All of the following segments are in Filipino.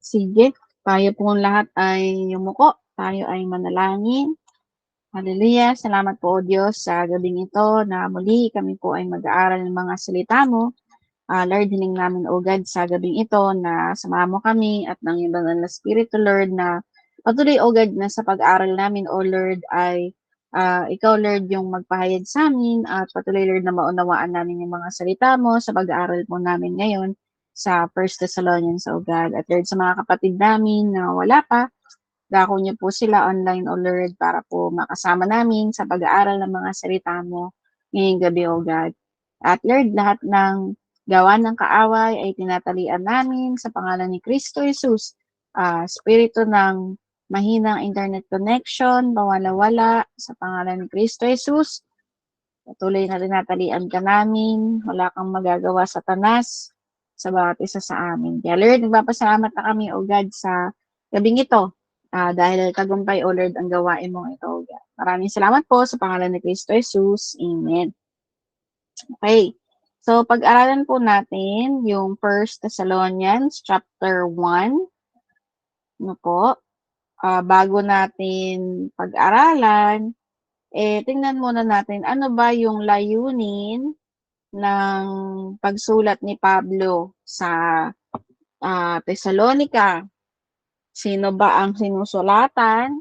Sige, tayo pong lahat ay yumuko, tayo ay manalangin. Hallelujah, salamat po o Diyos sa gabing ito na muli kami po ay mag-aaral ng mga salita mo. Lord, hiling namin o God sa gabing ito na samahan mo kami at ng iyong banal na Espiritu, Lord, na patuloy o God na sa pag-aaral namin o Lord ay ikaw Lord yung magpahayag sa amin at patuloy Lord na maunawaan namin yung mga salita mo sa pag-aaral po namin ngayon sa 1 Thessalonians o God. At Lord, sa mga kapatid namin na wala pa, dako niyo po sila online o Lord para po makasama namin sa pag-aaral ng mga salita mo ngayong gabi o God. At Lord, lahat ng gawa ng kaaway ay tinatalian namin sa pangalan ni Kristo Jesus. Spirito ng mahinang internet connection, mawala-wala sa pangalan ni Kristo Jesus. Patuloy na tinatalian ka namin. Wala kang magagawa sa tanas sa bawat isa sa amin. Kaya Lord, nagpapasalamat na kami o God sa gabing ito. Dahil tagumpay o Lord ang gawain mo ito o God. Maraming salamat po sa pangalan ni Kristo Jesus. Amen. Okay. So, pag-aralan po natin yung 1 Thessalonians chapter 1. Ano po? Bago natin pag-aralan, tingnan muna natin ano ba yung layunin ng pagsulat ni Pablo sa Thessalonica. Sino ba ang sinusulatan?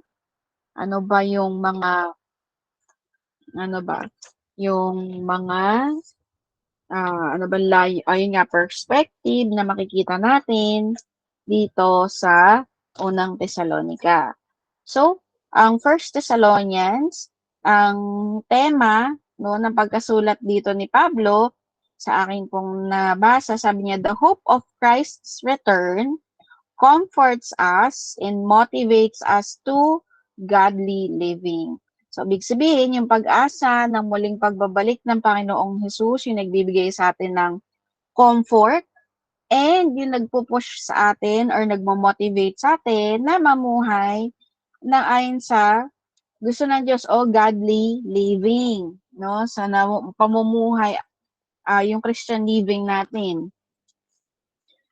Ano ba yung mga ayun nga, perspective na makikita natin dito sa unang Thessalonica. So, ang 1 Thessalonians, ang tema ng pagkasulat dito ni Pablo, sa aking pong nabasa, sabi niya, the hope of Christ's return comforts us and motivates us to godly living. So, ibig sabihin, yung pag-asa ng muling pagbabalik ng Panginoong Jesus, yung nagbibigay sa atin ng comfort, and yung nagpo-push sa atin or nagmo-motivate sa atin na mamuhay na ayon sa gusto ng Diyos o godly living, no? Sa pamumuhay, yung Christian living natin.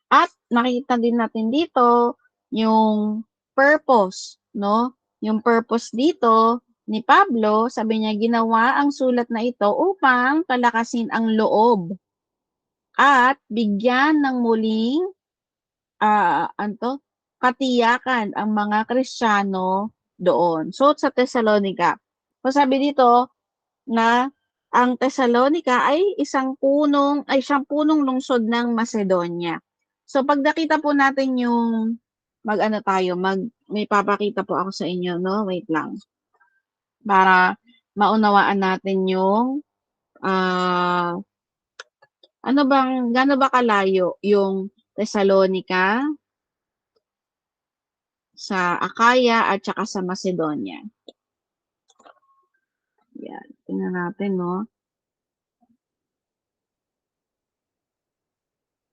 At nakita din natin dito yung purpose, no? Yung purpose dito ni Pablo, sabi niya, ginawa ang sulat na ito upang palakasin ang loob at bigyan ng muling katiyakan ang mga Kristiyano doon. So, sa Thessalonica. So, sabi dito na ang Thessalonica ay siyang punong lungsod ng Macedonia. So, pag nakita po natin yung may papakita po ako sa inyo, no? Wait lang. Para maunawaan natin yung gaano ba kalayo yung Thessalonica sa Akaya at saka sa Macedonia. Yan, tingnan natin, no?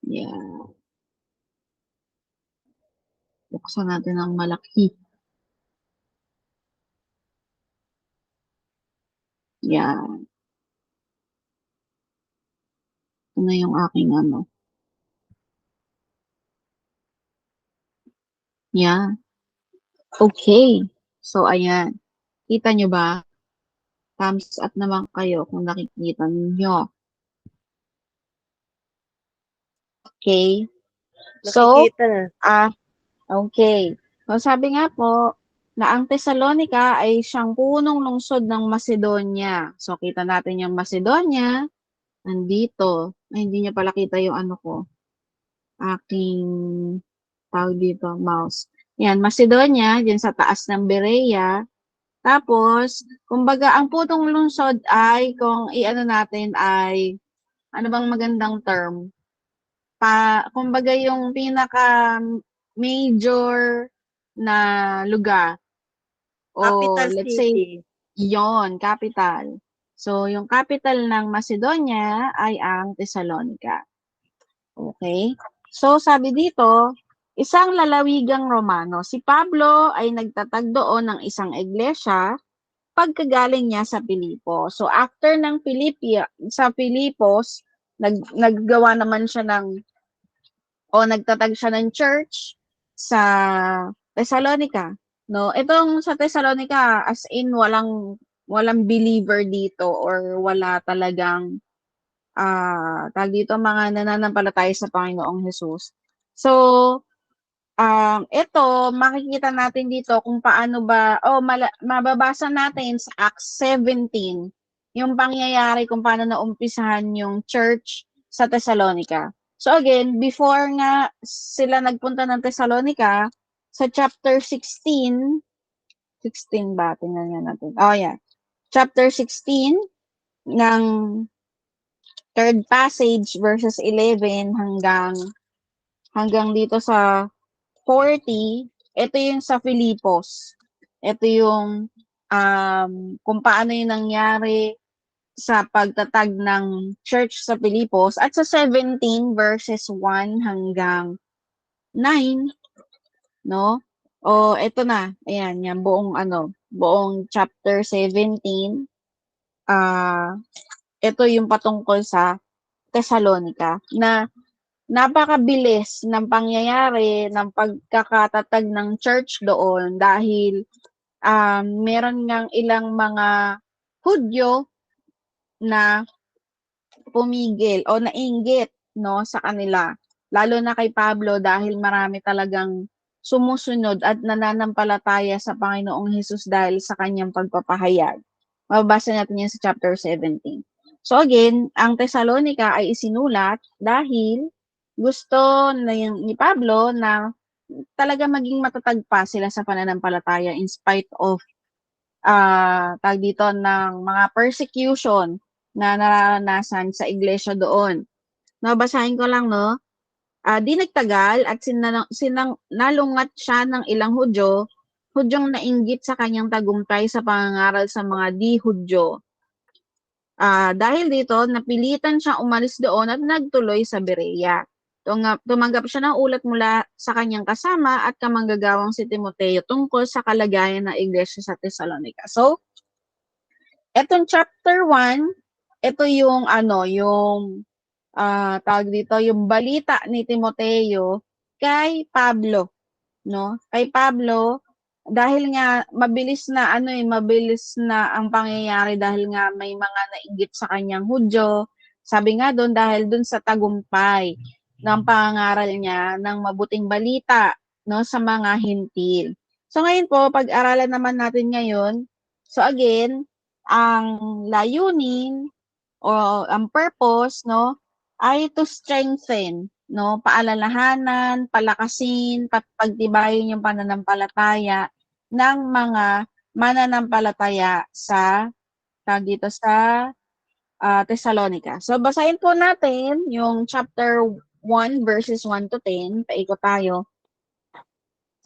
Yan. Buksan natin ang malaki. Yan. Ito na yung aking ano. Yan. Okay. So, ayan. Kita nyo ba? Thumbs up naman kayo kung nakikita nyo. Okay. So, okay. So, sabi nga po, na ang Thessalonica ay siyang punong lungsod ng Macedonia. So, kita natin yung Macedonia. Nandito. Ay, hindi niya pala kita yung ano ko. Aking tawag dito, mouse. Yan, Macedonia, dyan sa taas ng Berea. Tapos, kumbaga, ang putong lungsod ay, kung i-ano natin ay, ano bang magandang term? Kumbaga, yung pinaka major na lugar. Capital Let's city. say, yon, capital. So, yung capital ng Macedonia ay ang Thessalonica. Okay? So, sabi dito, isang lalawigang Romano. Si Pablo ay nagtatag doon ng isang iglesia pagkagaling niya sa Pilipo. So, after ng sa Pilipos, naggawa naman siya nagtatag siya ng church sa Thessalonica, no? Itong sa Thessalonica, as in walang believer dito or wala talagang tawag dito, mga nananampalataya sa Panginoong Hesus. So, ito makikita natin dito kung paano ba mababasa natin sa Acts 17 yung pangyayari kung paano naumpisahan yung church sa Thessalonica. So again, before nga sila nagpunta ng Thessalonica, sa chapter 16 ba? Tingnan nga natin. Oh, yeah. Chapter 16 ng third passage verses 11 hanggang dito sa 40, ito yung sa Filipos. Ito yung kung paano yung nangyari sa pagtatag ng church sa Filipos at sa 17 verses 1 hanggang 9, no? O ito na, ayan, yan buong chapter 17. Ito yung patungkol sa Thessalonica na napakabilis ng pangyayari ng pagkakatatag ng church doon dahil meron ngang ilang mga Hudyo na pumigil o nainggit, no, sa kanila. Lalo na kay Pablo dahil marami talagang sumusunod at nananampalataya sa Panginoong Hesus dahil sa kanyang pagpapahayag. Mababasa natin yan sa chapter 17. So again, ang Thessalonica ay isinulat dahil gusto ni Pablo na talaga maging matatag pa sila sa pananampalataya in spite of tawag dito ng mga persecution na nararanasan sa iglesia doon. No, basahin ko lang, no? Di nagtagal at nalungat siya ng ilang Hudyong nainggit sa kanyang tagumpay sa pangangaral sa mga di-Hudyo. Dahil dito, napilitan siyang umalis doon at nagtuloy sa Berea. Tumanggap siya ng ulat mula sa kanyang kasama at kamanggagawang si Timoteo tungkol sa kalagayan ng iglesia sa Thessalonica. So, etong chapter 1, ito yung tawag dito, yung balita ni Timoteo kay Pablo, no? Kay Pablo, dahil nga mabilis na ang pangyayari dahil nga may mga nainggit sa kanyang Hudyo. Sabi nga doon dahil doon sa tagumpay ng pangangaral niya ng mabuting balita, no, sa mga hintil. So ngayon po, pag-aralan naman natin ngayon. So again, ang layunin o ang purpose, no, ay to strengthen, no, paalalahanan, palakasin, pagtibayin yung pananampalataya ng mga mananampalataya sa dito sa Thessalonica. So basahin po natin yung chapter 1 verses 1 to 10. Paikot tayo.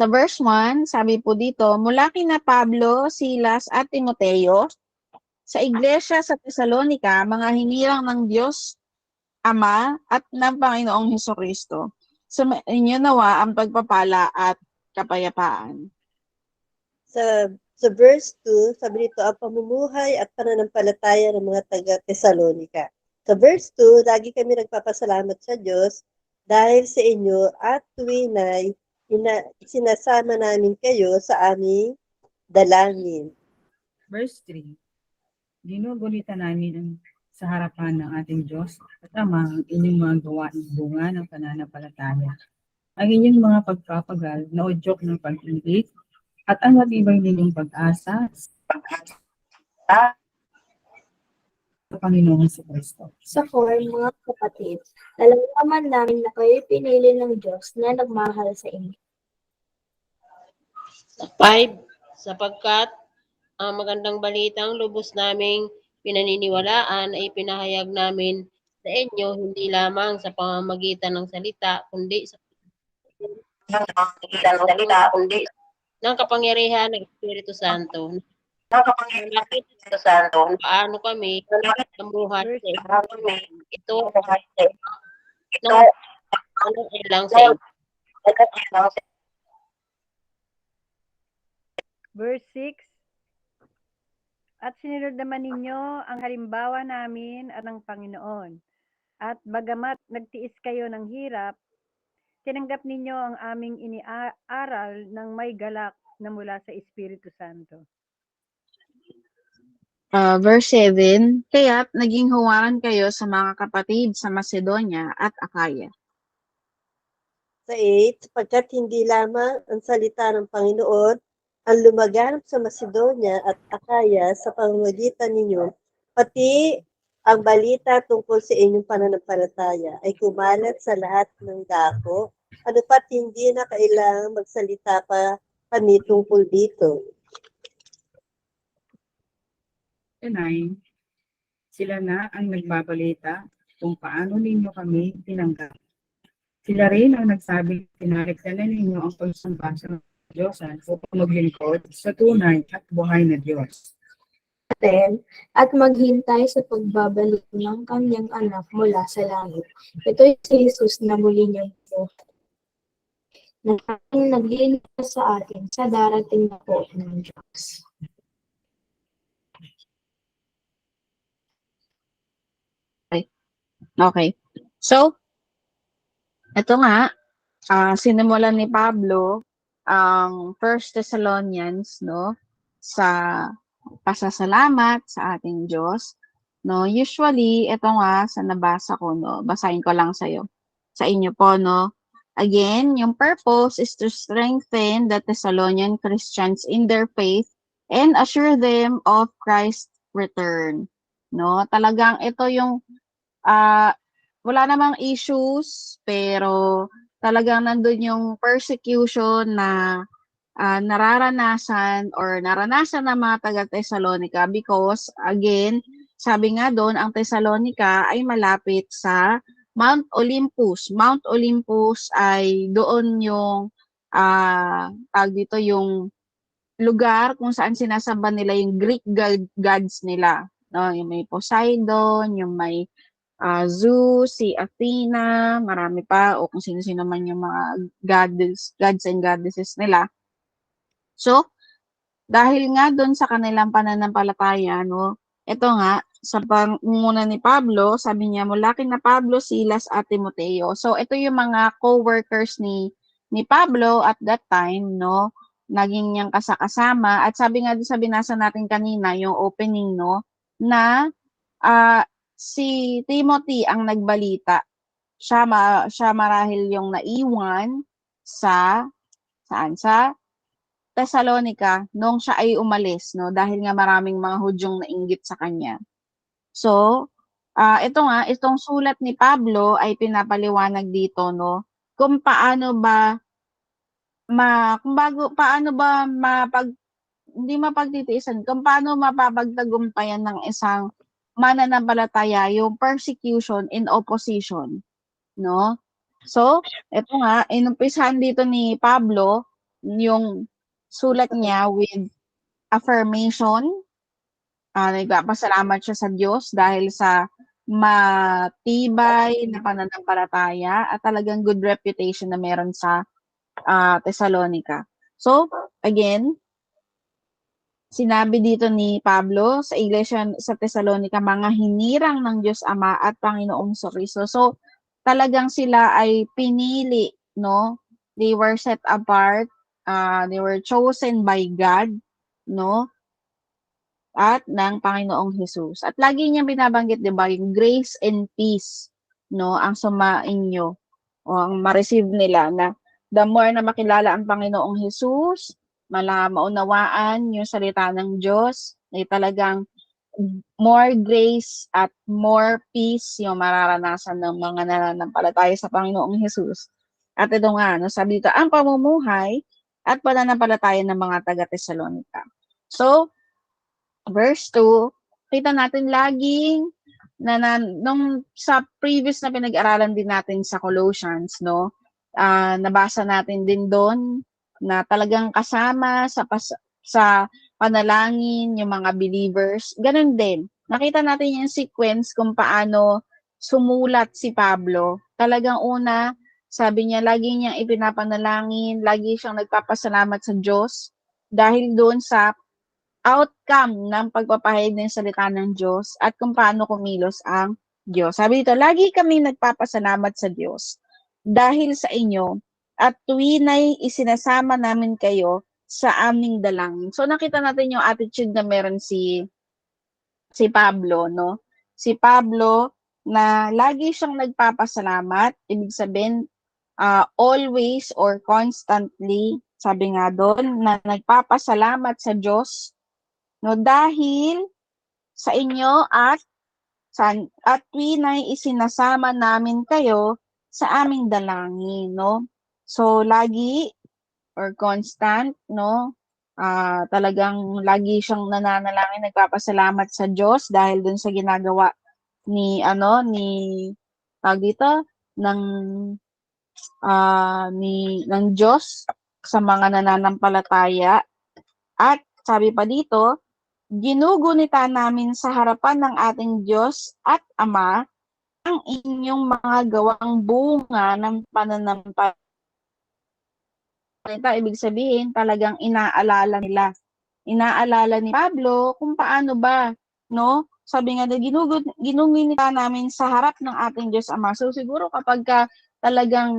Sa verse 1, sabi po dito, mula kina Pablo, Silas at Timoteo, sa iglesia sa Thessalonica, mga hinirang ng Diyos Ama at ng Panginoong Hesukristo. Sa inyo nawa ang pagpapala at kapayapaan. Sa verse 2, sabi dito, ang pamumuhay at pananampalataya ng mga taga-Thessalonica. Sa verse 2, lagi kami nagpapasalamat sa Diyos dahil sa inyo at tuwinay sinasama namin kayo sa aming dalangin. Verse 3, ginugulitan namin ang sa harapan ng ating Diyos at Ama ang inyong mga gawain bunga ng pananampalataya, ang inyong mga pagpapagal na udyok ng pag-ibig at ang matibay ninyong pag-asa sa Panginoong Kristo. Sa core, mga kapatid, nalalaman namin na kayo pinili ng Diyos na nagmahal sa inyo. 5. Sapagkat ang magandang balitang lubos naming pinaniniwalaan ay pinahayag namin sa inyo hindi lamang sa pamamagitan ng salita kundi sa ng kapangyarihan ng Espiritu Santo. Paano kami namuhay sa ito ng ilang sa inyo. Verse 6, at sinunod naman ninyo ang halimbawa namin at ng Panginoon. At bagamat nagtiis kayo ng hirap, tinanggap ninyo ang aming iniaral ng may galak na mula sa Espiritu Santo. Verse 7, kaya't naging huwaran kayo sa mga kapatid sa Macedonia at Akaya. Sa 8, sapagkat hindi lamang ang salita ng Panginoon ang lumaganap sa Macedonia at Akaya sa pamamagitan ninyo, pati ang balita tungkol sa inyong pananampalataya ay kumalat sa lahat ng dako, ano pat hindi na kailangang magsalita pa kami tungkol dito. 9, sila na ang nagbabalita kung paano ninyo kami tinanggap. Sila rin ang nagsabing pinarigtan na ninyo ang pagsamba sa Diyosan upang maglingkod sa tunay at buhay na Diyos. At maghintay sa pagbabalik ng kanyang anak mula sa langit. Ito si Jesus na muli niyo na nagliligtas sa atin sa darating na po ng Diyos. Okay. So, ito nga, sinimulan ni Pablo ang 1 Thessalonians, no, sa pasasalamat sa ating Diyos. No, usually, ito nga sa nabasa ko, no, basahin ko lang sa inyo po, no. Again, yung purpose is to strengthen the Thessalonian Christians in their faith and assure them of Christ's return. No, talagang ito yung wala namang issues, pero talagang nandun yung persecution na nararanasan ng mga taga-Thessalonica because, again, sabi nga doon, ang Thessalonica ay malapit sa Mount Olympus. Mount Olympus ay doon yung, yung lugar kung saan sinasamba nila yung Greek gods nila. No? Yung may Poseidon, yung may Zeus, si Athena, marami pa, o kung sino-sino man yung mga gods and goddesses nila. So, dahil nga doon sa kanilang pananampalataya, no, ito nga, sa pangunguna ni Pablo, sabi niya, mula kina Pablo, Silas at Timoteo. So, ito yung mga co-workers ni Pablo at that time, no, naging niyang kasama. At sabi nga doon sa binasa natin kanina, yung opening, no, na si Timothy ang nagbalita. Siya marahil yung naiwan sa Thessalonica nung siya ay umalis, no, dahil nga maraming mga Hudyong nainggit sa kanya. So, itong sulat ni Pablo ay pinapaliwanag dito, no, kung paano ba hindi mapagtitiisan, kung paano mapapagtagumpayan ng isang mananampalataya yung persecution in opposition, no? So, ito nga, inumpisahan dito ni Pablo yung sulat niya with affirmation. Nagpapasalamat siya sa Diyos dahil sa matibay na pananampalataya at talagang good reputation na meron sa Thessalonica. So, again, sinabi dito ni Pablo sa iglesia sa Thessalonica, mga hinirang ng Diyos Ama at Panginoong Kristo. So, talagang sila ay pinili, no? They were set apart, they were chosen by God, no? At ng Panginoong Jesus. At lagi niyang binabanggit, di ba, yung grace and peace, no? Ang sumainyo o ang ma-receive nila na the more na makilala ang Panginoong Jesus, maunawaan yung salita ng Diyos, ay talagang more grace at more peace yung mararanasan ng mga nananampalataya sa Panginoong Jesus. At ito nga, no, sabi dito, ang pamumuhay at pananampalataya ng mga taga-Thessalonica. So, verse 2, kita natin laging nung sa previous na pinag-aralan din natin sa Colossians, no, nabasa natin din doon na talagang kasama sa panalangin yung mga believers. Ganun din. Nakita natin yung sequence kung paano sumulat si Pablo. Talagang una, sabi niya, lagi niyang ipinapanalangin, lagi siyang nagpapasalamat sa Diyos dahil doon sa outcome ng pagpapahayag ng salita ng Diyos at kung paano kumilos ang Diyos. Sabi dito, lagi kami nagpapasalamat sa Diyos dahil sa inyo at tuwina'y isinasama namin kayo sa aming dalangin. So nakita natin yung attitude na meron si Pablo, no? Si Pablo na lagi siyang nagpapasalamat, ibig sabihin always or constantly, sabi nga doon, na nagpapasalamat sa Diyos, no, dahil sa inyo at tuwina'y isinasama namin kayo sa aming dalangin, no? So lagi or constant, no? Talagang lagi siyang nananalangin, nagpapasalamat sa Diyos dahil dun sa ginagawa ni tawag dito ng ng Diyos sa mga nananampalataya. At sabi pa dito, ginugunita namin sa harapan ng ating Diyos at Ama ang inyong mga gawang bunga ng pananampalataya. Ibig sabihin, talagang inaalala nila. Inaalala ni Pablo kung paano ba, no? Sabi nga, ginugunita namin sa harap ng ating Diyos Ama. So siguro kapag talagang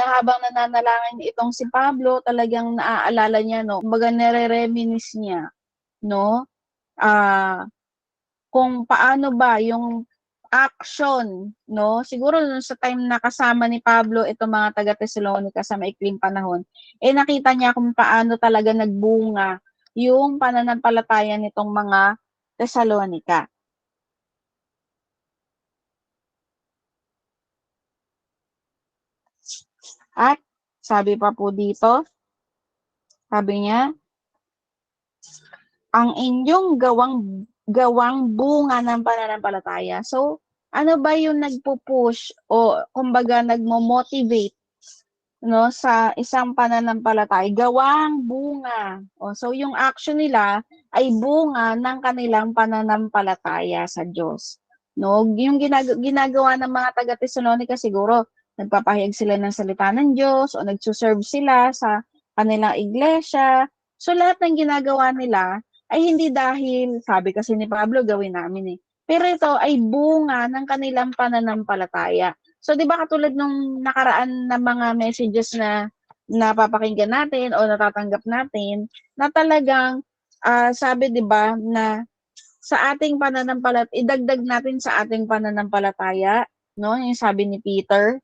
habang nananalangin itong si Pablo, talagang naaalala niya, no? Kumbaga nare-reminisce niya, no? Kung paano ba yung action, no? Siguro sa time na kasama ni Pablo itong mga taga-Tesalonica sa maikling panahon, nakita niya kung paano talaga nagbunga yung pananampalataya nitong mga Tesalonica. At sabi pa po dito, sabi niya, ang inyong gawang bunga ng pananampalataya. So, ano ba yung nagpo-push o kumbaga nagmo-motivate, no, sa isang pananampalataya? Gawang bunga. So yung action nila ay bunga ng kanilang pananampalataya sa Diyos. No, yung ginagawa ng mga taga-Tesalonica siguro nagpapahayag sila ng salita ng Diyos o nagsuserve sila sa kanilang iglesia. So lahat ng ginagawa nila ay hindi dahil, sabi kasi ni Pablo, gawin namin pero ito ay bunga ng kanilang pananampalataya. So, di ba katulad nung nakaraan na mga messages na napapakinggan natin o natatanggap natin, na talagang, sabi di ba, na sa ating pananampalataya, idagdag natin sa ating pananampalataya, no? Yung sabi ni Peter,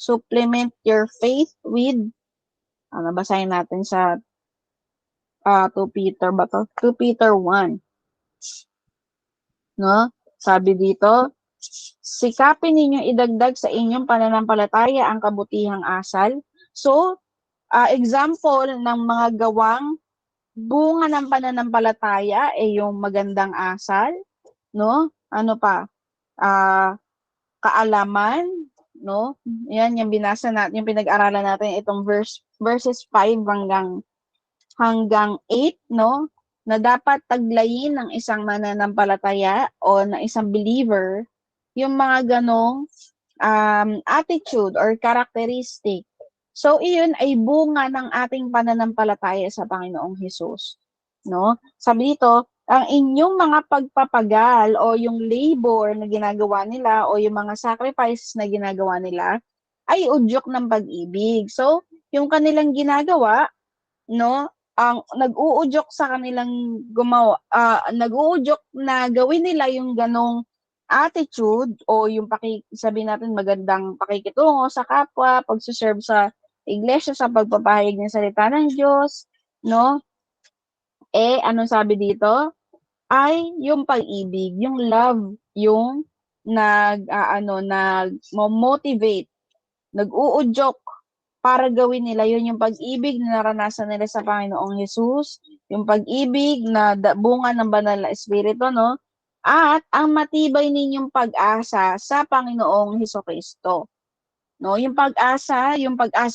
supplement your faith with, basahin natin sa 2 Peter ba to? 2 Peter 1. No? Sabi dito, sikapin ninyong idagdag sa inyong pananampalataya ang kabutihang asal. So, example ng mga gawang bunga ng pananampalataya ay yung magandang asal, no? Ano pa? Kaalaman, no? Yan yung binasa natin, yung pinag-aralan natin itong verses 5 hanggang 8, no? Na dapat taglayin ng isang mananampalataya o ng isang believer yung mga ganong attitude or characteristic. So, iyon ay bunga ng ating pananampalataya sa Panginoong Hesus. No? Sabi dito, ang inyong mga pagpapagal o yung labor na ginagawa nila o yung mga sacrifices na ginagawa nila ay udyok ng pag-ibig. So, yung kanilang ginagawa, no, ang nag-uudyok sa kanilang nag-uudyok na gawin nila yung ganong attitude o yung sabihin natin magandang pakikitungo sa kapwa, pagsuserve sa iglesia, sa pagpapahayag ng salita ng Diyos, no? Anong sabi dito? Ay yung pag-ibig, yung love, yung nag-motivate, nag-uudyok para gawin nila yun, yung pag-ibig na naranasan nila sa Panginoong Hesus, yung pag-ibig na bunga ng banal na Espiritu, no? At ang matibay ninyong pag-asa sa Panginoong Hesukristo. No? Yung pag-asa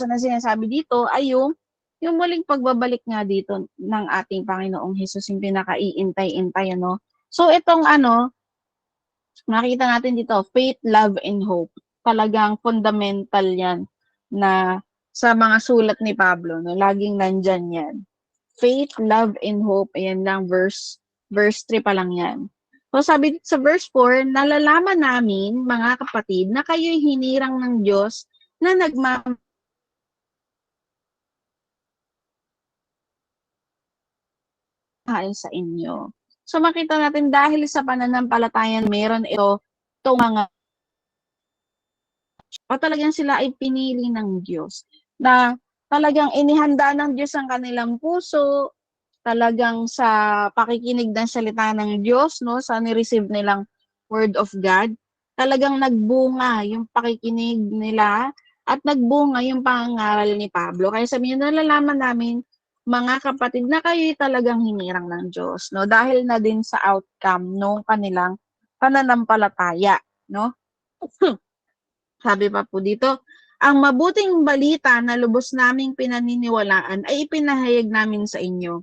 na sinasabi dito ay yung muling pagbabalik nga dito ng ating Panginoong Hesus, yung pinaka-iintay-intay, no? So itong makita natin dito, faith, love, and hope. Talagang fundamental yan na sa mga sulat ni Pablo, no? Laging nandyan yan. Faith, love, and hope. Ayan lang, verse 3 pa lang yan. So sabi sa verse 4, nalalaman namin, mga kapatid, na kayo'y hinirang ng Diyos na nagmamahal sa inyo. So makita natin dahil sa pananampalataya meron itong mga o talagang sila ay pinili ng Diyos na talagang inihanda ng Diyos ang kanilang puso, talagang sa pakikinig ng salita ng Diyos, no, sa ni-receive nilang Word of God, talagang nagbunga yung pakikinig nila at nagbunga yung pangangaral ni Pablo. Kaya sabi niyo, nalalaman namin, mga kapatid, na kayo'y talagang hinirang ng Diyos, no, dahil na din sa outcome ng kanilang pananampalataya, no. Sabi pa po dito, ang mabuting balita na lubos naming pinaniniwalaan ay ipinahayag namin sa inyo.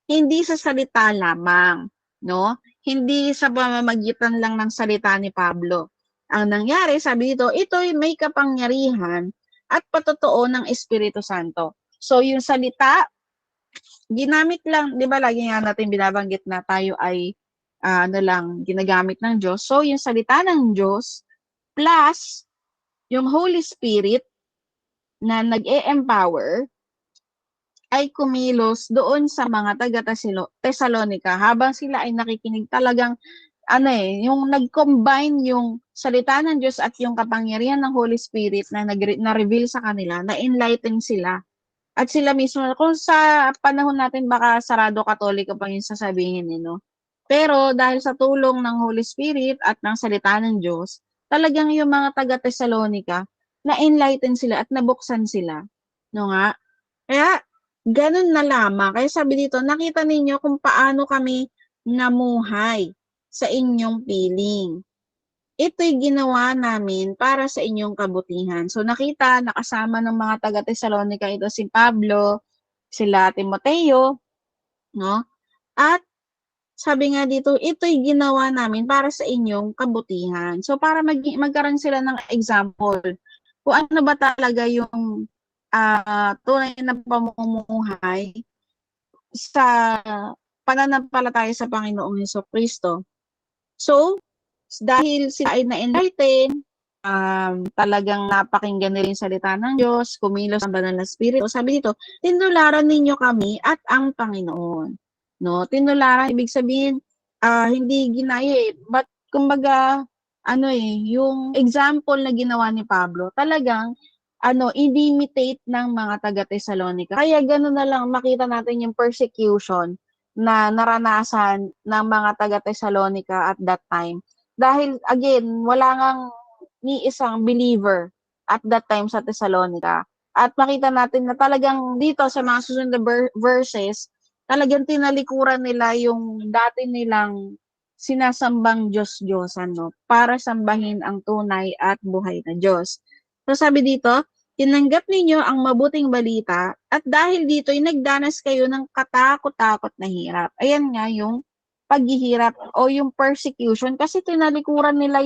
Hindi sa salita lamang, no? Hindi sa pamamagitan lang ng salita ni Pablo. Ang nangyari, sabi dito, ito'y may kapangyarihan at patotoo ng Espiritu Santo. So, yung salita, ginamit lang, di ba lagi nga natin binabanggit na tayo ay ginagamit ng Diyos. So, yung salita ng Diyos plus yung Holy Spirit na nag-e-empower ay kumilos doon sa mga taga-Tesalonica habang sila ay nakikinig talagang yung nag-combine yung salita ng Diyos at yung kapangyarihan ng Holy Spirit na na-reveal sa kanila, na-enlighten sila. At sila mismo, kung sa panahon natin baka sarado Katoliko pa yung sasabihin, no? Pero dahil sa tulong ng Holy Spirit at ng salita ng Diyos, talagang yung mga taga-Tesalonica, na-enlighten sila at nabuksan sila. No nga? Kaya, ganun na lamang. Kaya sabi dito, nakita ninyo kung paano kami namuhay sa inyong piling. Ito'y ginawa namin para sa inyong kabutihan. So nakita, nakasama ng mga taga-Tesalonica ito si Pablo, sila Timoteo, no? At sabi nga dito, ito'y ginawa namin para sa inyong kabutihan. So para magkaroon sila ng example kung ano ba talaga yung tunay na pamumuhay sa pananampalataya sa Panginoong Hesukristo. So, dahil sila ay na-enlighten, talagang napakinggan nila yung salita ng Diyos, kumilos ang banal na Espiritu. Sabi dito, tinularan ninyo kami at ang Panginoon. No, tinularan, ibig sabihin, hindi ginaya but kumbaga, yung example na ginawa ni Pablo, talagang, inimitate ng mga taga-Tesalonica. Kaya gano'n na lang makita natin yung persecution na naranasan ng mga taga-Tesalonica at that time. Dahil, again, wala ngang ni isang believer at that time sa Thessalonica. At makita natin na talagang dito sa mga susunod na verses, talagang tinalikuran nila yung dati nilang sinasambang Diyos-Diyosan, no? Para sambahin ang tunay at buhay na Diyos. So sabi dito, tinanggap ninyo ang mabuting balita at dahil dito ay nagdanas kayo ng katakot-takot na hirap. Ayan nga yung paghihirap o yung persecution kasi tinalikuran nila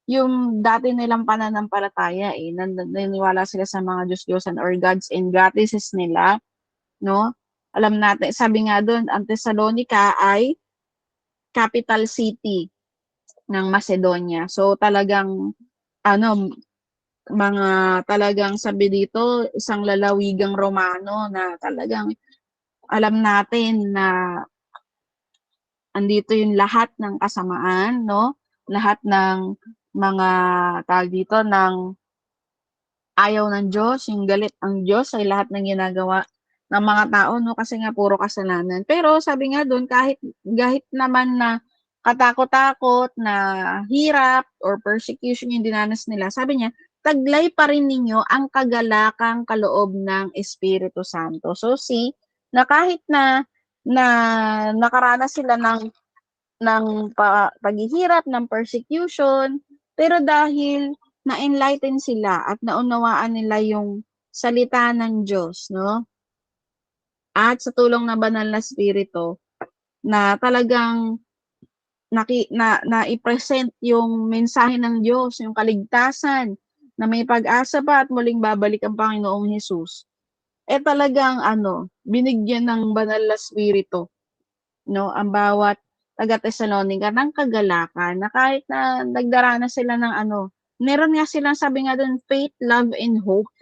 yung dati nilang pananampalataya naniniwala sila sa mga Diyos-Diyosan or gods and goddesses nila, no? Alam natin, sabi nga doon, ang Thessalonica ay capital city ng Macedonia. So talagang mga talagang sabi dito, isang lalawigang Romano na talagang alam natin na andito yung lahat ng kasamaan, no? Lahat ng mga tawag dito ng ayaw ng Diyos, yung galit ang Diyos ay lahat ng ginagawa ng mga tao, no? Kasi nga puro kasalanan. Pero sabi nga doon, kahit naman na katakot-takot, na hirap or persecution yung dinanas nila, sabi niya, taglay pa rin ninyo ang kagalakang kaloob ng Espiritu Santo. So see, na kahit na nakaranas sila ng paghihirap, ng persecution, pero dahil na-enlighten sila at naunawaan nila yung salita ng Diyos, no? At sa tulong ng banal na Espiritu, na talagang i-present yung mensahe ng Diyos, yung kaligtasan, na may pag-asa pa at muling babalik ang Panginoong Hesus. Talagang binigyan ng banal na Espiritu, no, ang bawat taga-Tesalonica ng kagalakan na kahit na nagdaranas sila ng meron nga silang sabi nga doon, faith, love, and hope.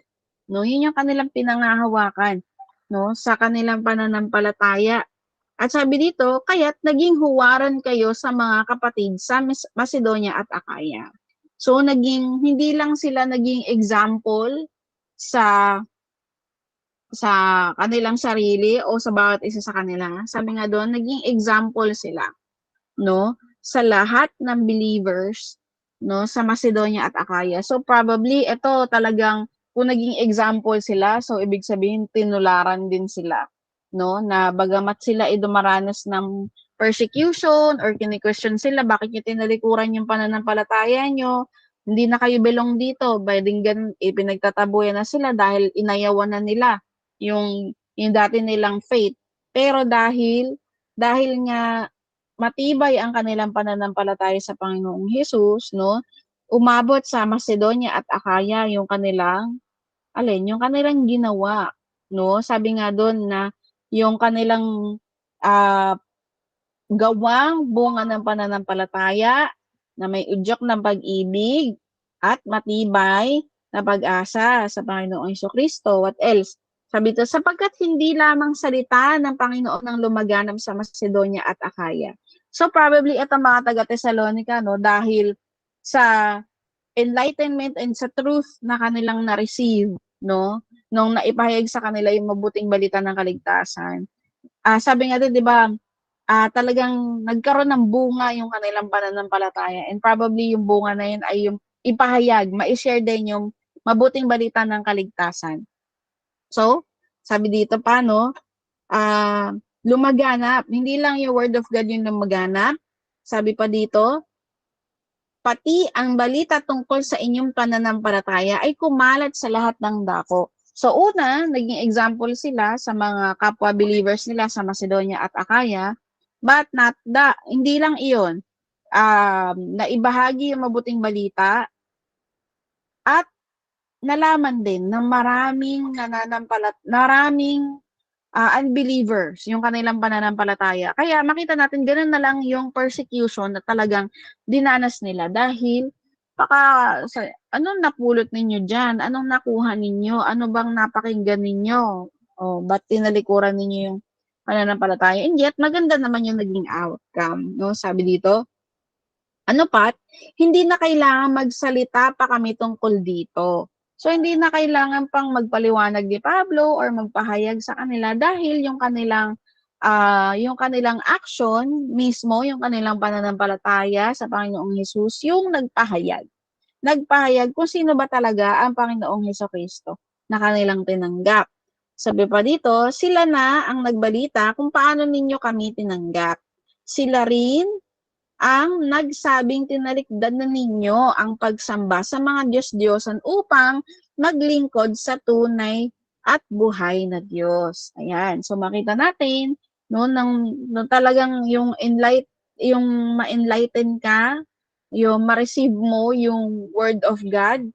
No, yun yung kanilang pinangahawakan, no, sa kanilang pananampalataya. At sabi dito, kaya't naging huwaran kayo sa mga kapatid sa Macedonia at Akaya. So hindi lang sila naging example sa kanilang sarili o sa bawat isa sa kanila. Sabi nga doon, naging example sila, no, sa lahat ng believers, no, sa Macedonia at Akaya. So probably ito talagang kung naging example sila, so ibig sabihin tinularan din sila, no, na bagamat sila ay dumaranas ng persecution or kini-question sila, bakit niyo tinalikuran yung pananampalataya niyo? Hindi na kayo belong dito. Pwedeng ganun, pinagtatabuyan na sila dahil inayawan na nila yung dati nilang faith. Pero dahil nga matibay ang kanilang pananampalataya sa Panginoong Hesus, no, umabot sa Macedonia at Akaya yung kanilang ginawa, no? Sabi nga doon na yung kanilang gawang bunga ng pananampalataya na may udyok ng pag-ibig at matibay na pag-asa sa Panginoong Jesucristo. What else? Sabi ito, sapagkat hindi lamang salita ng Panginoon ang lumaganap sa Macedonia at Akaya. So probably itong mga taga-Thessalonica, no, dahil sa enlightenment and sa truth na kanilang na-receive, no, nung naipahayag sa kanila yung mabuting balita ng kaligtasan. Sabi nga din, di ba, talagang nagkaroon ng bunga yung kanilang pananampalataya, and probably yung bunga na yun ay yung ipahayag, ma-share din yung mabuting balita ng kaligtasan. So, sabi dito pa, no, lumaganap, hindi lang yung word of God yung lumaganap, sabi pa dito, pati ang balita tungkol sa inyong pananampalataya ay kumalat sa lahat ng dako. So una, naging example sila sa mga kapwa believers nila sa Macedonia at Akaya, but hindi lang iyon. Naibahagi yung mabuting balita at nalaman din ng maraming unbelievers yung kanilang pananampalataya. Kaya makita natin ganun na lang yung persecution na talagang dinanas nila dahil baka anong napulot ninyo dyan? Anong nakuha ninyo? Ano bang napakinggan ninyo? O ba't tinalikuran ninyo yung pananampalataya? And yet maganda naman yung naging outcome, no? Sabi dito, hindi na kailangan magsalita pa kami tungkol dito. So, hindi na kailangan pang magpaliwanag ni Pablo or magpahayag sa kanila dahil yung kanilang action mismo, yung kanilang pananampalataya sa Panginoong Hesus, yung nagpahayag. Nagpahayag kung sino ba talaga ang Panginoong Hesukristo na kanilang tinanggap. Sabi pa dito, sila na ang nagbalita kung paano ninyo kami tinanggap. Sila rin ang nagsabing tinalikdan na ninyo ang pagsamba sa mga Diyos-Diyosan upang maglingkod sa tunay at buhay na Diyos. Ayan. So makita natin, no, nang talagang yung ma-enlighten ka, yung ma-receive mo yung word of God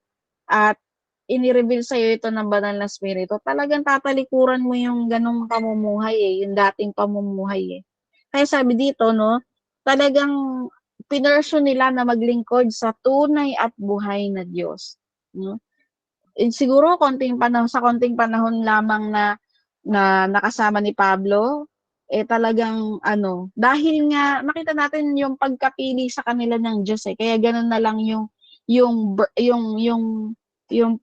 at ini-reveal sa iyo ito ng banal na spirito, talagang tatalikuran mo yung ganong pamumuhay yung dating pamumuhay Kaya sabi dito, no, talagang pinursue nila na maglingkod sa tunay at buhay na Diyos. No? Siguro sa konting panahon lamang na nakasama ni Pablo, talagang dahil nga makita natin yung pagkapili sa kanila ng Diyos kaya ganoon na lang yung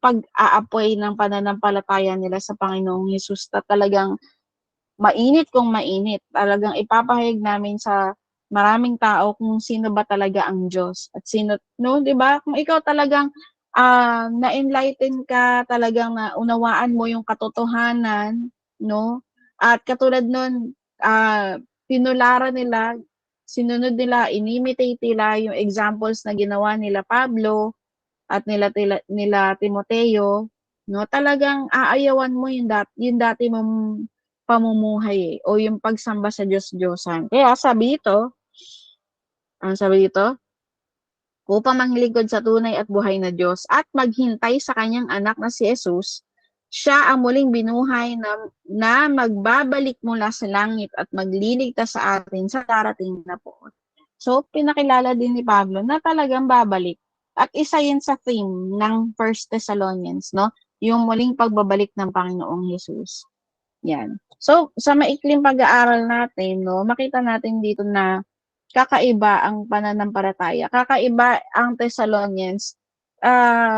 pag-aapoy ng pananampalataya nila sa Panginoong Hesus na talagang mainit kung mainit. Talagang ipapahayag namin sa maraming tao kung sino ba talaga ang Diyos. At sino, no, di ba? Kung ikaw talagang na-enlighten ka, talagang naunawaan mo yung katotohanan, no? At katulad nun, tinularan nila, sinunod nila, inimitate nila yung examples na ginawa nila Pablo at nila Timoteo, no? Talagang aayawan mo yung dati mong pamumuhay o yung pagsamba sa Diyos-Diyosan. Kaya sabi dito, upang manglingkod sa tunay at buhay na Diyos at maghintay sa kanyang anak na si Jesus, siya ang muling binuhay na magbabalik mula sa langit at magliligtas sa atin sa darating na po. So, pinakilala din ni Pablo na talagang babalik At isa yun sa theme ng First Thessalonians, no? Yung muling pagbabalik ng Panginoong Hesus. Yan. So, sa maikling pag-aaral natin, no, makita natin dito na kakaiba ang pananampalataya. Kakaiba ang Thessalonians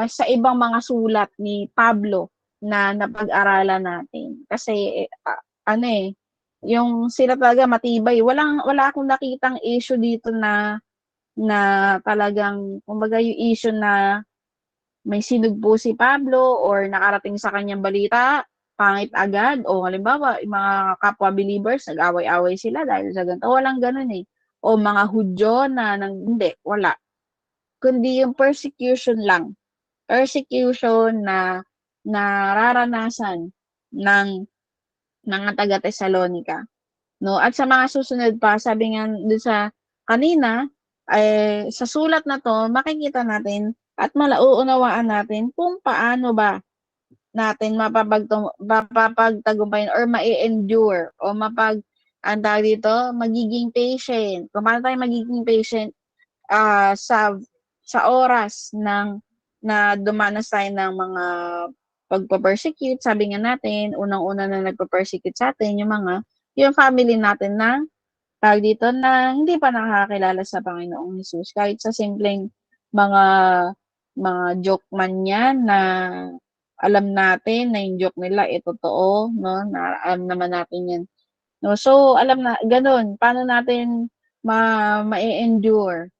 sa ibang mga sulat ni Pablo na napag-aralan natin. Kasi, ano eh, yung sila talaga matibay. Wala akong nakitang issue dito na talagang, kumbaga yung issue na may sinugpo si Pablo or nakarating sa kanyang balita, pangit agad, o halimbawa, yung mga kapwa believers, nag-away-away sila dahil sa ganito. Walang ganun eh. O mga Hudyo na hindi, wala. Kundi yung persecution lang. Persecution na nararanasan ng mga taga-Thessalonica. No? At sa mga susunod pa, sabi nga doon sa kanina, sa sulat na to, makikita natin at malauunawaan natin kung paano ba natin mapapagtagumpayan or ma-endure o magiging patient. Kung paano tayo magiging patient sa oras na dumanas tayo ng mga pagpa-persecute. Sabi nga natin, unang-una na nagpa-persecute sa atin, yung family natin na na hindi pa nakakakilala sa Panginoong Hesus. Kahit sa simpleng mga joke man yan na alam natin na yung joke nila totoo, no? Na alam naman natin yan. No? So, alam na, ganun, paano natin ma-endure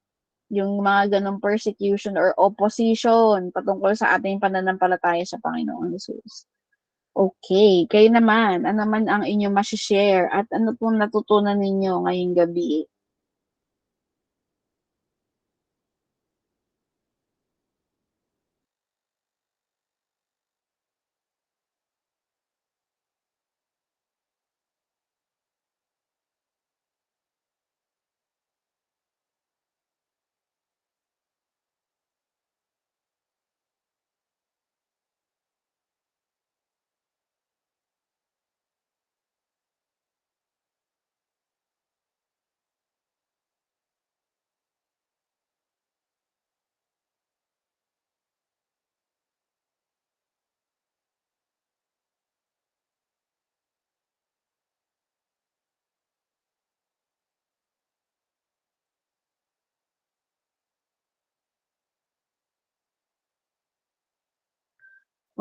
yung mga ganong persecution or opposition patungkol sa ating pananampalataya sa Panginoong Hesus. Okay, kayo naman, ano naman ang inyong share at ano pong natutunan ninyo ngayong gabi?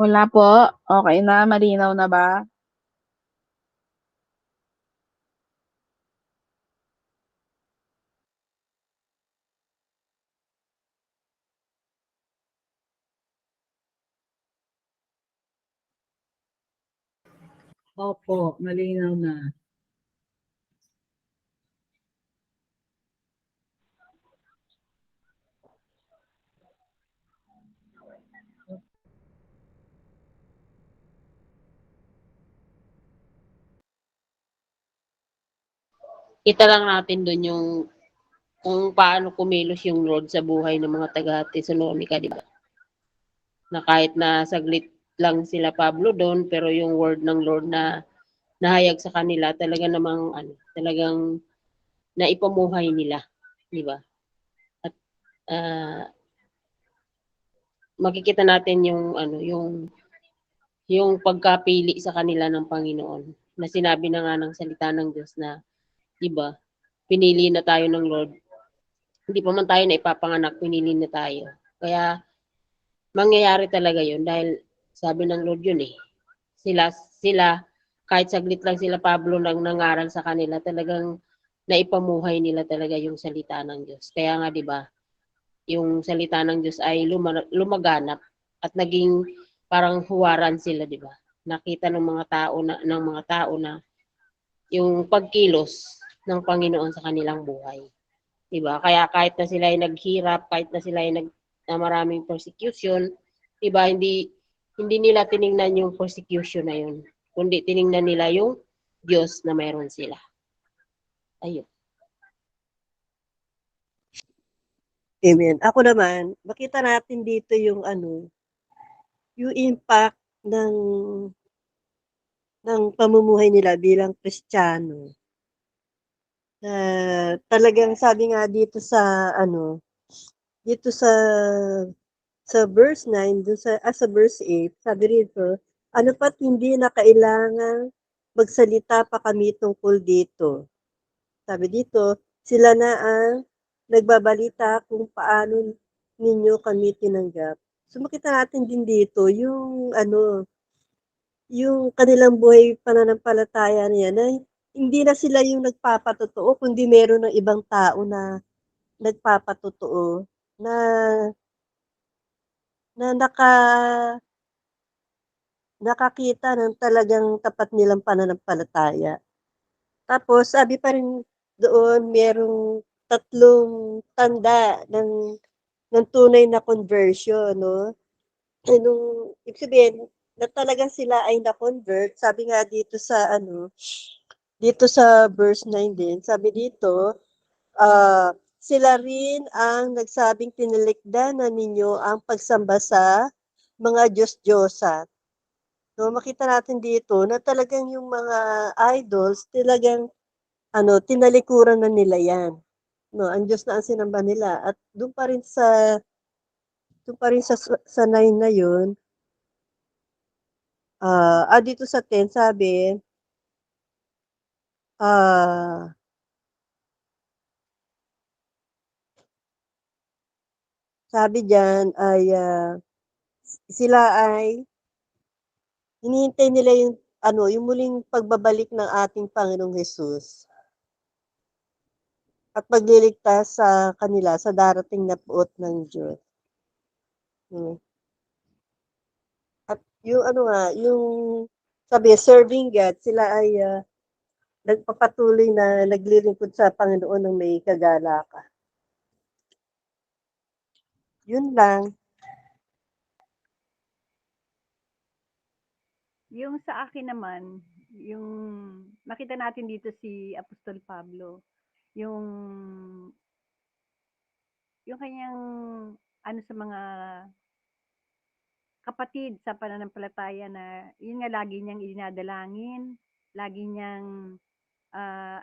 Wala po? Okay na? Malinaw na ba? Opo, malinaw na. Kita lang natin doon yung kung paano kumilos yung Lord sa buhay ng mga taga-Thessalonica, di ba? Na kahit na saglit lang sila Pablo doon, pero yung word ng Lord na nahayag sa kanila, talaga namang talagang naipamuhay nila, di ba? At makikita natin yung pagkapili sa kanila ng Panginoon. Na sinabi na nga ng salita ng Diyos na, di ba, pinili na tayo ng Lord. Hindi pa man tayo na ipapanganak, pinili na tayo. Kaya, mangyayari talaga yun dahil sabi ng Lord yun eh. Sila, kahit saglit lang sila Pablo nang nangaral sa kanila, talagang naipamuhay nila talaga yung salita ng Diyos. Kaya nga, di ba, yung salita ng Diyos ay lumaganap at naging parang huwaran sila, di ba? Nakita ng mga tao na yung pagkilos ng Panginoon sa kanilang buhay. Diba? Kaya kahit na sila ay naghirap, kahit na sila ay na maraming persecution, diba? Hindi nila tiningnan yung persecution na yun, kundi tiningnan nila yung Diyos na mayroon sila. Ayun. Amen. Ako naman, makita natin dito yung yung impact ng pamumuhay nila bilang Kristiyano. Talagang sabi nga dito sa dito sa verse 9, dun sa verse 8, sabi rito, ano pa't hindi na kailangang magsalita pa kami tungkol dito. Sabi dito, sila na ang nagbabalita kung paano ninyo kami tinanggap. So makita natin din dito yung kanilang buhay pananampalataya niya na hindi na sila yung nagpapatotoo, kundi meron ng ibang tao na nagpapatotoo na na nakakita ng talagang tapat nilang pananampalataya. Tapos sabi pa rin doon merong 3 tanda ng tunay na conversion, 'no? Nung ibig sabihin na talagang sila ay na-convert, sabi nga dito sa verse 9 din, sabi dito, sila rin ang nagsabing tinilikdanan ninyo ang pagsamba sa mga Diyos-Diyosan. No, makita natin dito na talagang yung mga idols, talagang tinalikuran na nila yan. No, ang Diyos na ang sinamba nila. At doon pa rin sa 9 na yun, dito sa 10 ah, sabi diyan ay sila ay hinihintay nila yung muling pagbabalik ng ating Panginoong Hesus at pagliligtas sa kanila sa darating na puot ng Diyos. Hmm. At yung sabi, serving God, sila ay nagpapatuloy na naglilingkod sa Panginoon ng may kagalakan. Yun lang. Yung sa akin naman, yung nakita natin dito si Apostol Pablo, yung kanyang sa mga kapatid sa pananampalataya na yun nga lagi niyang dinadalangin, lagi niyang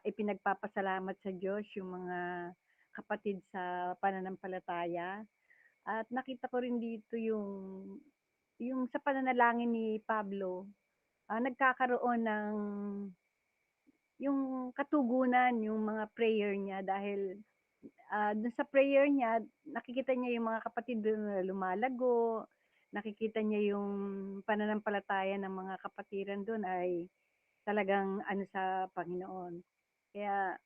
ipinagpapasalamat sa Diyos yung mga kapatid sa pananampalataya. At nakita ko rin dito yung sa pananalangin ni Pablo, nagkakaroon ng yung katugunan yung mga prayer niya dahil dun sa prayer niya, nakikita niya yung mga kapatid doon na lumalago, nakikita niya yung pananampalataya ng mga kapatiran doon ay talagang sa Panginoon. Kaya,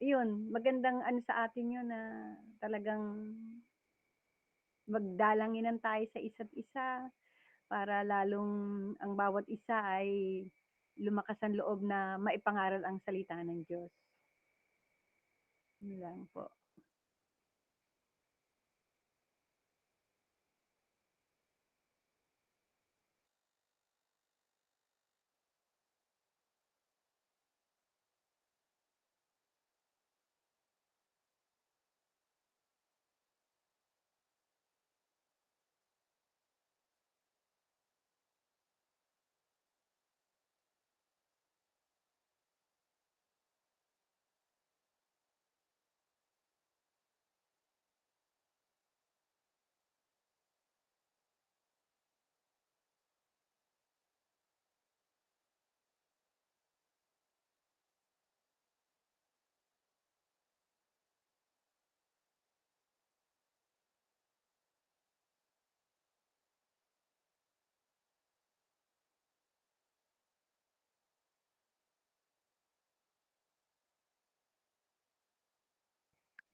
yun, magandang sa atin yun na talagang magdalanginan tayo sa isa't isa para lalong ang bawat isa ay lumakas ang loob na maipangaral ang salita ng Diyos. Yun lang po.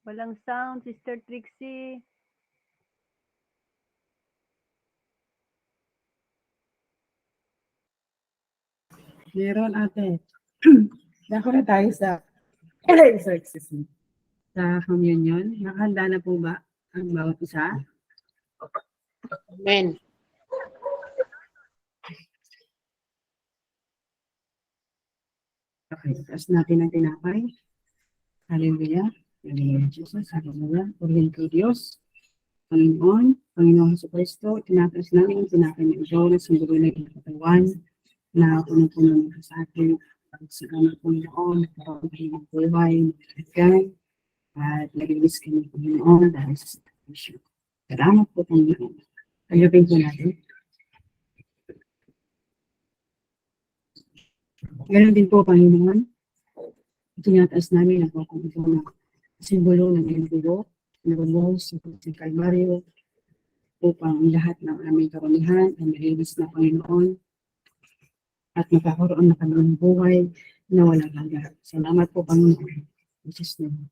Walang sound, Sister Trixie. Meron ate. Dako na tayo sa excuse me. Sa communion. Nakahanda na po ba ang bawat isa? Amen. Okay, taas natin ang tinapay. Hallelujah. Hallelujah, Jesus. Hallelujah. Purihin ko Diyos. Panginoon, Panginoon Hesus Kristo, tinataas namin ang tinapay ng ito na sunduro na iyong katawan na punong-puno ng sa atin. Pagsalamat Panginoon, nagkaroon kayo ng buhay, nagkagay, at nag-release kayo ng Panginoon dahil sa puso. Salamat po, Panginoon. Tanggapin po natin. Ganon din po, Panginoon. Tinataas namin ang po ito na simbolo ng iyong dugo, nabubos sa Kalbaryo, upang ang lahat ng aming karamihan ay malinis na, Panginoon, at magkakaroon na kami ng buhay na walang hanggan. Salamat po, Panginoon. Jesus name.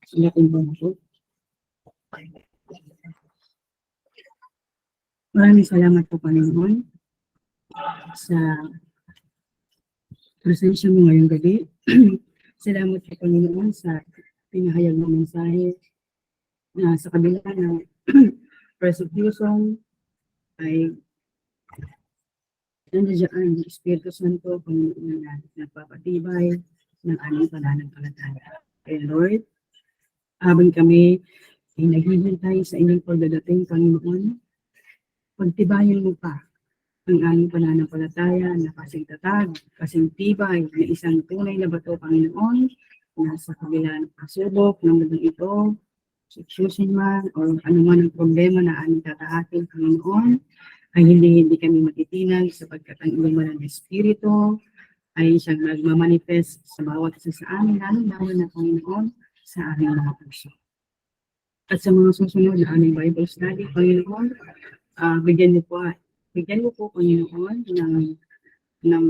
Salamat po. Maraming salamat po, Panginoon, sa presensya mo ngayong gabi. Salamat po, Panginoon, sa pinahayag ng mensahe na sa kabila ng persecution ay nandiyan ang Espiritu Santo, Panginoon, na nagpapatibay ng aming pananampalataya. Kaya Lord, habang kami ay naghihintay sa inyong pagdadating, Panginoon, pagtibayan mo pa ang aming pananampalataya na kasing tatag, kasing tibay na isang tunay na bato, Panginoon, na sa kabila ng pasubok ng mundo ito, situation man, o anuman ang problema na aming tatahatin, Panginoon, ay hindi kami matitinag sapagkat ang iyong banal na Espiritu ay siyang nagmamanifest sa bawat isa sa amin, lalo na Panginoon, sa aming mga puso. At sa mga susunod na aming Bible study, Panginoon, bigyan mo po, Panginoon, ng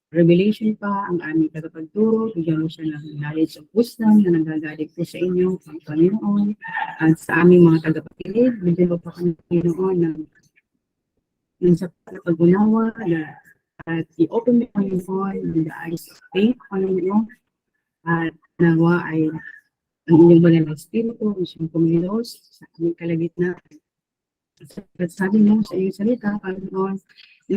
revelation pa ang aming tagapagturo, bigyan mo siya ng knowledge of wisdom na nanggagaling po sa inyo, Panginoon, at sa aming mga tagapakinig, bigyan mo pa kami, Panginoon, ng sapat na pag-unawa at i-open mo, Panginoon, the eyes of faith, Panginoon, at nawa ay ang inyong banal na Espiritu, ang siyang kumilos sa aming kalagitnaan. At sabi mo sa iyong salita, Panginoon,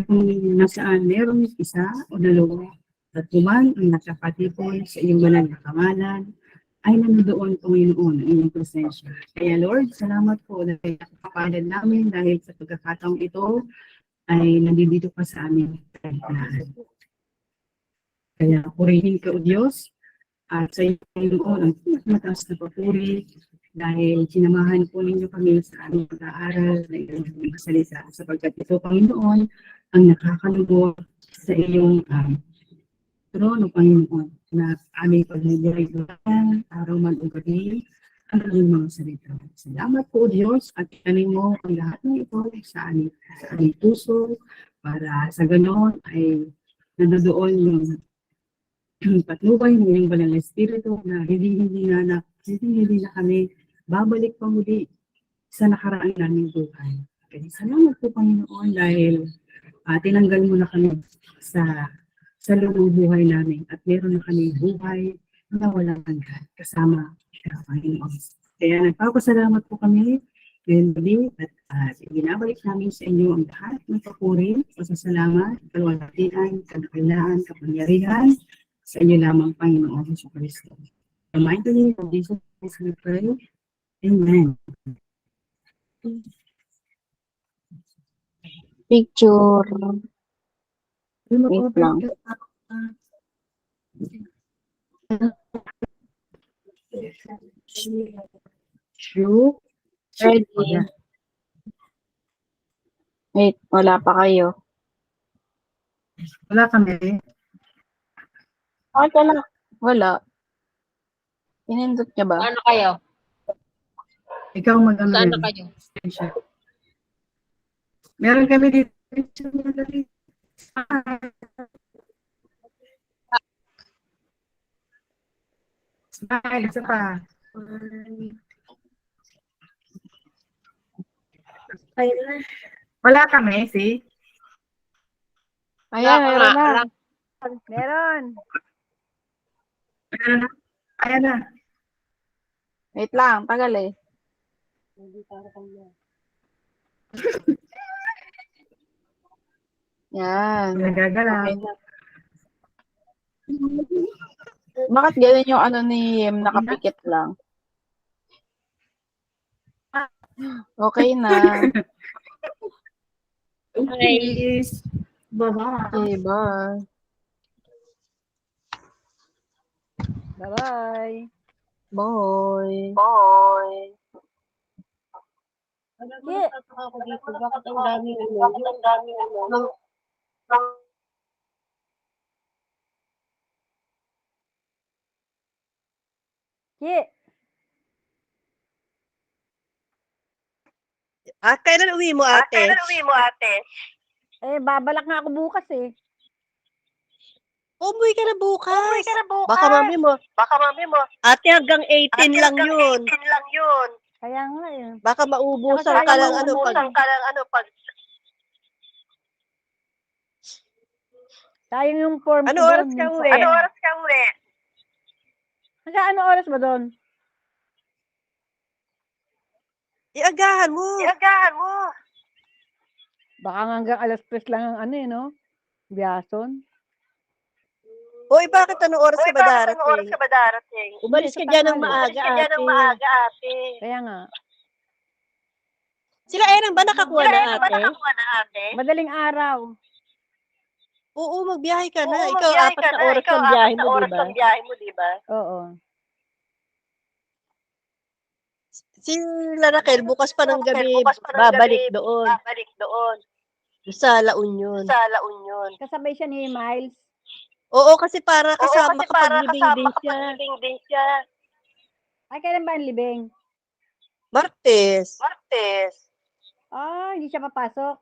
kung nasaan merong isa o dalawa at tuman ang nakapatipon sa iyong banal na kamalan, ay nandoon, Panginoon, ang iyong presensya. Kaya Lord, salamat po dahil nakapalad namin dahil sa pagkakataong ito ay nandito pa sa aming kalagitnaan. Kaya purihin ka, O Diyos, at sa iyo, Panginoon, ang mataas na papuri dahil sinamahan po ninyo kami sa aming pag-aaral na iyong salita sapagkat ito, Panginoon, ang nakakalugod sa iyong trono, Panginoon, na aming pag-nagay-gayan, araw man o gabi, ang iyong mga salita. Salamat po, Diyos, at itanin mo ang lahat ng ito sa aming puso para sa ganon ay nandoon yung patnubay ng iyong banal na Espiritu na hindi na kami babalik pa muli sa nakaraan naming buhay. Kaya salamat po, Panginoon, dahil tinanggal mo na kami sa loob ng buhay namin at meron na kami buhay na walang hanggan kasama ng Panginoon. Kaya nagpapasalamat po kami ngayon gabi at ginabalik namin sa inyo ang lahat ng papuri, pasasalamat, kalwalhatian, kadakilaan, kapangyarihan sa inyo lamang, Panginoon Jesucristo. In the mighty name of Jesus Christ we pray. Amen. Picture. Wait lang. True. Ready. Wait, wala pa kayo. Wala kami. Wala. Pinindot niya ba? Saan na kayo? Ikaw mag-ano Saan yan? na kayo? Meron kami dito. Smile, isa pa. Wala kami, see? Ayan, meron na. Meron. Ayan na. Wait lang, tagal eh. Yan. Nagagalaw. Okay na. Bakit ganun yung ano ni Yem, nakapikit lang? Okay na. Please. Bye-bye. Okay, bye. Bye-bye. Bye. Bye. Ki, Ako dito, bakit ang daming ano? Ki, Kailan uwi mo, ate? babalak nga ako bukas eh. Umuwi ka na bukas. Baka mami mo. Ate, hanggang 18 lang yun. Kaya nga eh. Baka maubusan Saka ka sayang ng pag... Sayang yung form Ano ko oras doon. ka Yung uwi? Hanggang ano oras ba doon? Iagahan mo. Baka nga hanggang alas 3 lang ang ano eh, no? Biyason. Hoy, bakit anong oras ka ba darating? Umalis ka Hindi, sa dyan ng tanghali. maaga, ate. Kaya nga. Sila Eran ba nakakuha na, ate? Madaling araw. Oo, magbiyahe ka na. Ikaw, 4 na oras ang biyahe mo, di ba? Oo. Sila Raquel, bukas pa ng gabi, babalik doon. Sa La Union. Kasabay siya ni Miles. Oo, kasi para kasama makapaglibing din siya. Ay, kailan ba ang libing? Martes. Hindi siya papasok.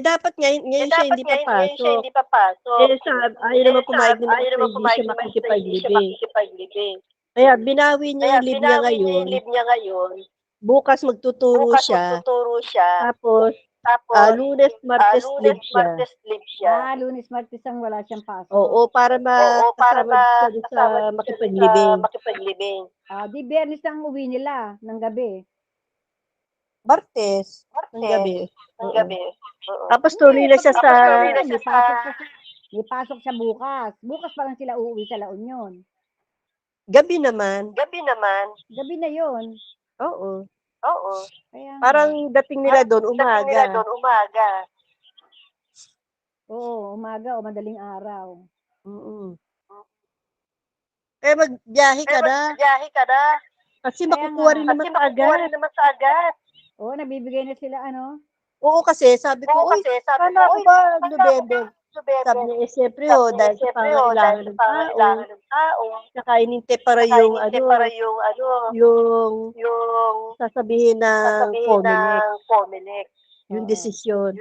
Dapat ngayon siya hindi papasok. Ayaw naman pumayag ni Martes, hindi siya makikipaglibing. Kaya binawi niya yung leave niya ngayon. Bukas magtuturo siya. Tapos, Lunes, Martes leave siya. Lunes, Martes ang wala siyang pasok. Oo, para makasama siya doon sa makipaglibing. Di Biyernes ang uwi nila ng gabi. Martes, ng gabi. Tapos tuloy na siya sa... May pasok siya bukas. Bukas pa lang sila uuwi sa La Union. Gabi naman. Gabi na yon. Oo. Kaya nga. Parang dating nila doon umaga. Oo, umaga o madaling araw. Oo. Magbiyahe ka na. Kasi Kaya makukuha nga. rin naman sa agad. Oo, nabibigay na sila Oo, kasi sabi ko, uy, sana ako ba November? Sabi niya, siyempre, dahil sa pangailangan ng tao. Saka ininte para yung sasabihin ng Comelec. Yung desisyon.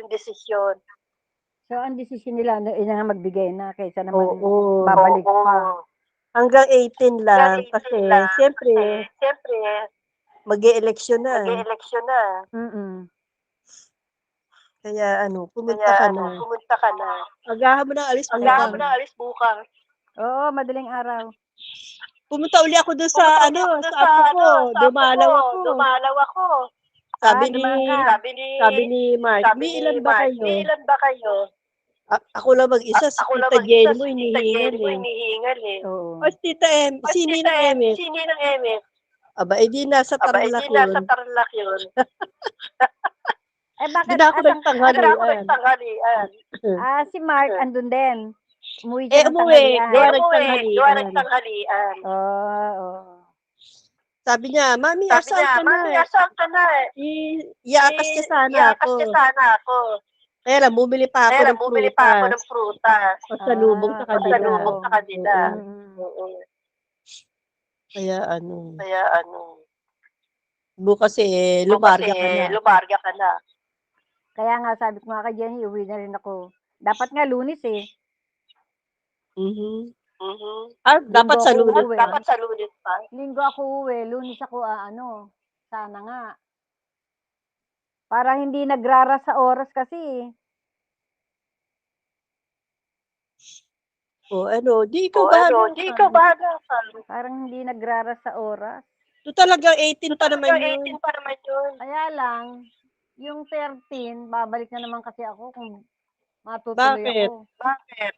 So, ang desisyon nila na magbigay na kaysa naman Oo. babalik pa. Hanggang 18 lang kasi siyempre mag-e-eleksyon na. Mm-mm. Kaya pumunta ka na. Agahan mo na alis bukas. Oo, madaling araw. Pumunta uli ako doon sa apo ko. Dumalaw ako. Sabi ni Mark, may ilan ba kayo? Ako lang mag-isa, si Tita Jenny mo hinihingal eh. Oo. O si Tita M, sini ng Emet? Aba, di nasa Tarlac yun. Bakit? Doon ako nagtanghalian. Si Mark andun din. Umuwi siya ng Umuwi. tanghalian. Gawa nagtanghalian. Oo. Sabi niya, Mami, asaan ka na? Iakas niya sana ako. Kaya lang, bumili pa ako ng prutas. Pasalubong sa kanila. Oo. Kaya bukas lumarga ka na. Kaya nga, sabi ko nga kay Jenny, uwi na rin ako. Dapat nga Lunes eh. Dapat sa Linggo Lunes ako pa. Linggo ako uwi, Lunes ako sana nga. Para hindi nagrara sa oras kasi eh. Di ikaw bahala. Parang hindi nagrara sa oras. Ito talaga 18 pa naman yun. Kaya lang, yung 13, babalik na naman kasi ako kung matutuloy ako. Bakit?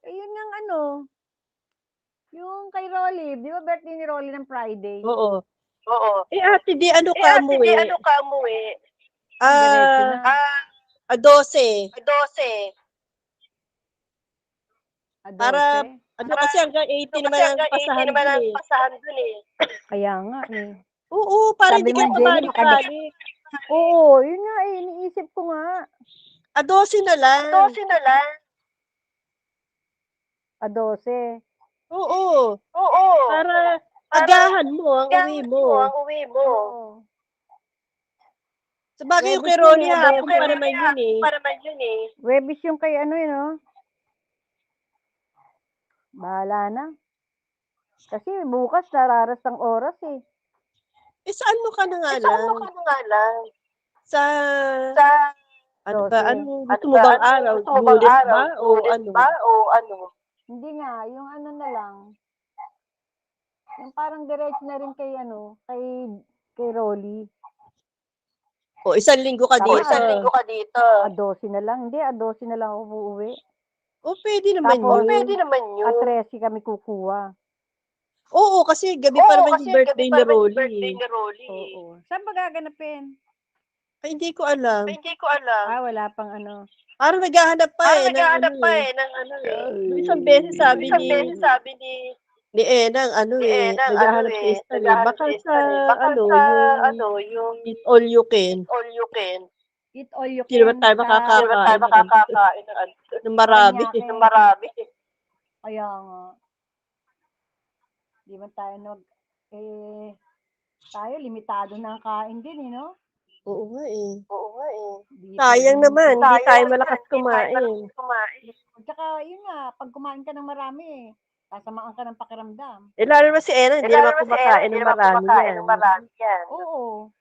Yun nga yung kay Rolly. Di ba birthday ni Rolly ng Friday? Oo. Ate, di ano ka umuwi? Diretso na. 12. Para, Kasi hanggang 18 naman ang pasahan dun eh. Kaya nga eh. Oo, para Sabi hindi ka mo, Jenny, pabalik-balik. Oo, yun nga eh, iniisip ko nga. 12 na lang. 12 na lang. 12. Oo. Oo. Para agahan mo ang uwi mo. uwi mo. Oo. Sabagay yung kay Webes yun Ronnie eh, hapon pa naman yun eh. Webes yung kay ano yun, no? Bahala na. Kasi bukas nararas ang oras eh. Eh saan mo ka na nga lang? Sa ano 12. ba? Ano gusto mo bang araw? Lunes ba? O ano? Hindi nga, yung ano na lang. Yung parang diretso na rin kay ano, kay Rolly. O isang linggo ka dito. ka dito. 12 na lang. Hindi, 12 na lang ako uuwi. O pwede naman Tapos, yun. naman yun. At 13 kami kukuha. Oo, kasi gabi pa naman yung birthday ni Rolly. Oo. Saan ba gaganapin? Ay, hindi ko alam. Wala pang ano. Parang naghahanap pa eh. Ng ano eh. Isang beses sabi ni Enang, naghahanap sa Istan eh. Baka sa, yung eat all you can. Eat all you Hindi naman can. tayo makakakain ng marami. Paranaque. Kaya nga. Di ba tayo tayo limitado na ang kain din eh, no? Oo nga eh. Di Sayang tayo- naman, hindi tayo malakas kumain. Tsaka yun nga, pag kumain ka ng marami sasamaan ka ng pakiramdam. Eh, lalo naman si Enang, hindi naman kumakain ng marami yan. Oo.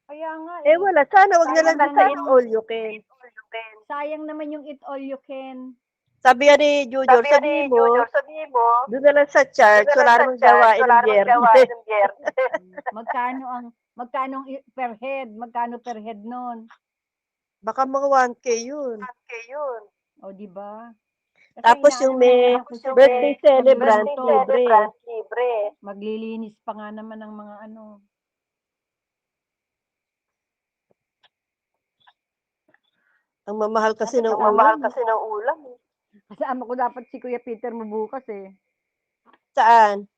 Kaya nga Eh, wala. Sana wag na lang Sayang din sa naman eat all you can. Sayang naman yung eat all you can. Sabi nga ni Junior, sabihin mo, doon na lang sa church, wala namang gawain ng biyernes. Magkano ang per head? Magkano per head nun? Baka mga 1K yun. O, di ba? Kasi Tapos yung may inaano ko siya, birthday celebrant, maglilinis. libre. Maglilinis pa nga naman ng mga ano. Ang mamahal kasi ng ulam. Kasama ko dapat si Kuya Peter mo bukas eh. Saan?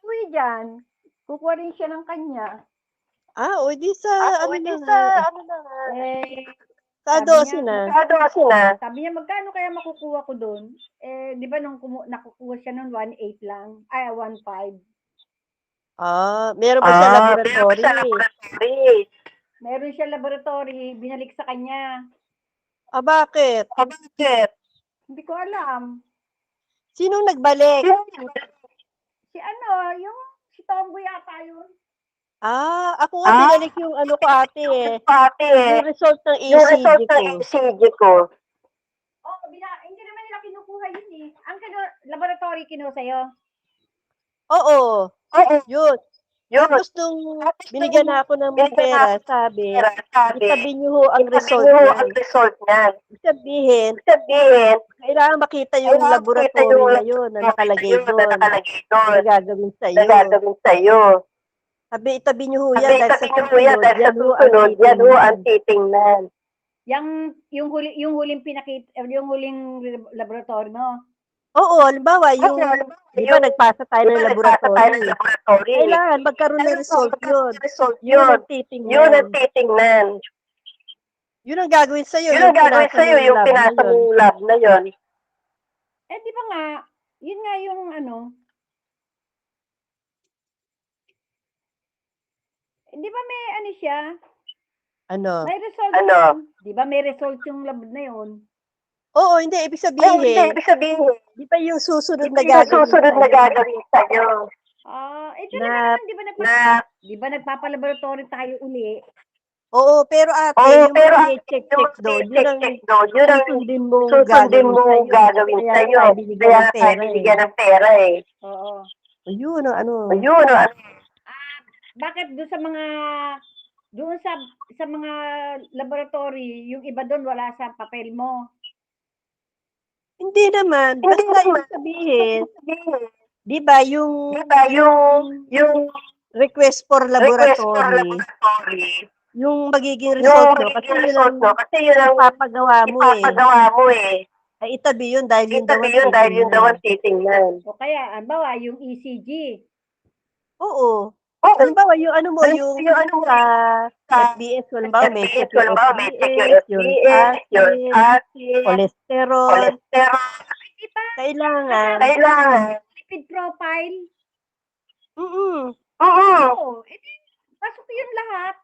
Uwi dyan. Kukuha rin siya ng kanya. O di sa, ano na nga. Sa Sabi 12 niya, na. Sabi niya, magkano kaya makukuha ko doon? Eh, di ba nung nakukuha siya noon, 1.8 lang. Ay, 1.5. Meron ba siya laboratory? Meron siya laboratory, binalik sa kanya. Bakit? Hindi ko alam. Sinong nagbalik? Si Tomboy yata yun. Ako nga binalik yung ano ko ate eh. Yung result ng ECG ko. Hindi naman nila kinukuha yun eh. Ang laboratory kinuha sa'yo. Oo. Yun. Tapos nung binigyan na ako ng pera, sabi, itabi niyo ho ang result niyan. Sabihin, kailangan makita yung laboratory na yun na nakalagay doon. Na gagawin sa'yo. Sabi, itabi niyo ho yan dahil sa susunod, yan ho ang titingnan. Yung huling laboratory mo. Oo, halimbawa, di ba nagpasa tayo ng laboratory? Kailangan magkaroon ng result yun. Yun ang titingnan. Yun ang gagawin sa'yo, yung pinasa ng lab na yun. Eh, di ba nga, yun nga yung ano. Di ba may ano siya? Ano? May result yun. Di ba may result yung lab na yun? Oo, hindi. Ibig sabihin, di ba yung susunod na gagawin sa'yo? Ito naman, di ba nagpapalaboratory tayo uli? Oo, pero ate, yung mga check doon, yun ang susundin mong gagawin sa'yo. Kaya tayo binigyan ng pera eh. Oo. Ayun, Bakit doon sa mga laboratory, yung iba doon wala sa papel mo? Hindi naman. Basta ibig sabihin, di ba yung request for laboratory, yung magiging result nyo, kasi yun ang papagawa mo eh. Ay itabi yun dahil yun daw ang titingnan. O kaya, bawa yung ECG. Oo. Halimbawa, yung ano mo, yung sa FBS, halimbawa, may check yung FBS, yung acid, cholesterol. Kailangan. Lipid profile. Mm-mm. Oo. Pasok yun lahat.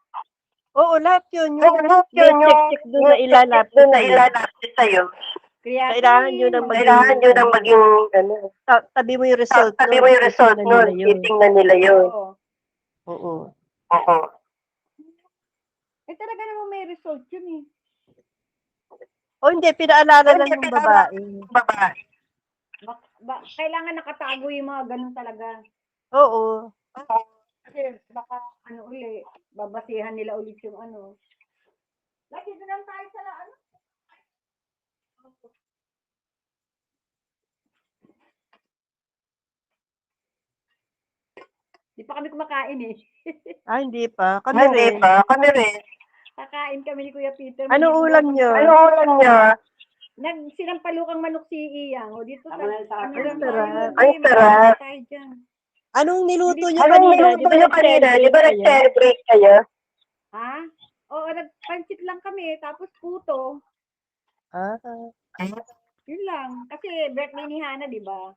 Oo, lahat yun. Yung check doon na ilalapit sa'yo. Kailangan yun ang maging, tabi mo yung result nun, titingnan nila yun. Oo. Oo. Talaga naman may result yun eh. O hindi, pinaalala lang ng babae. Kailangan nakatago yung mga ganun talaga. Oo. Kasi baka babasihan nila ulit yung ano. Lagi doon lang tayo sa ano. Di pa kami kumakain eh. Hindi pa. Kami rin. Kakain kami ni Kuya Peter. Anong ulam nyo? Sinampalukang manok si Iyang. O dito sa Ang sarap. sarap. Tayo dyan. Anong niluto nyo kanina? Di ba nag-celebrate kayo? Ha? Oo, nagpansit lang kami. Tapos puto. Ah. Yun lang. Kasi birthday ni Hana, di ba?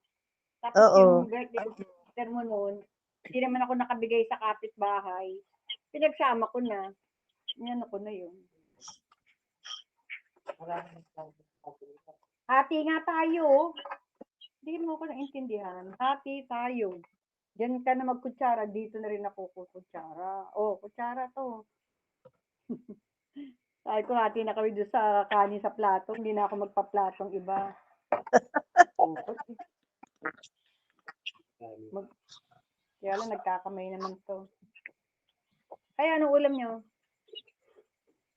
Tapos Oo. yung birthday ko sister mo noon, hindi naman ako nakabigay sa kapitbahay. Pinagsama ko na. Yan ako na yun. Hati nga tayo. Hindi mo ako naintindihan. Hati tayo. Diyan ka na magkutsara. Dito na rin ako kutsara. Oh, kutsara to. Sabi ko, hati na kami doon sa kanin sa plato. Hindi na ako magpa-platong iba. Kaya lang, nagkakamay naman to. Kaya, anong ulam nyo?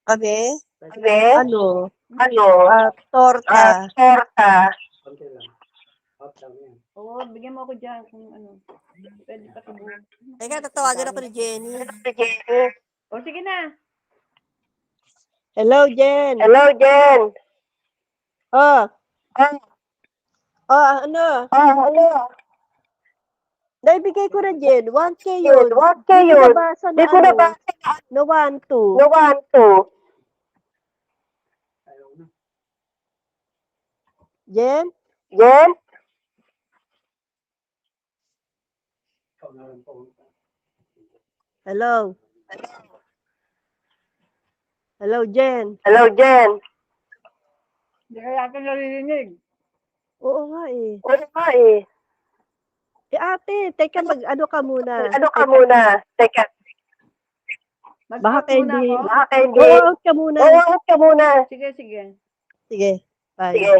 Kami? Ano? Torta. Oo, bigyan mo ako dyan kung ano. Pwede pa siguro. Teka, tatawagan ako ni Jenny. O, sige na. Hello, Jen. Oh. Ano? Naibigay ko na, Jen. 1K yun. Di ko nabasa na na 1-2. Jen? Hello? Hello, Jen? Hindi kaya ka naririnig. Oo nga eh. Ate, teka, ano ka muna. Baka Mag-out muna hindi. ako. Go out ka muna. Sige. Sige, bye.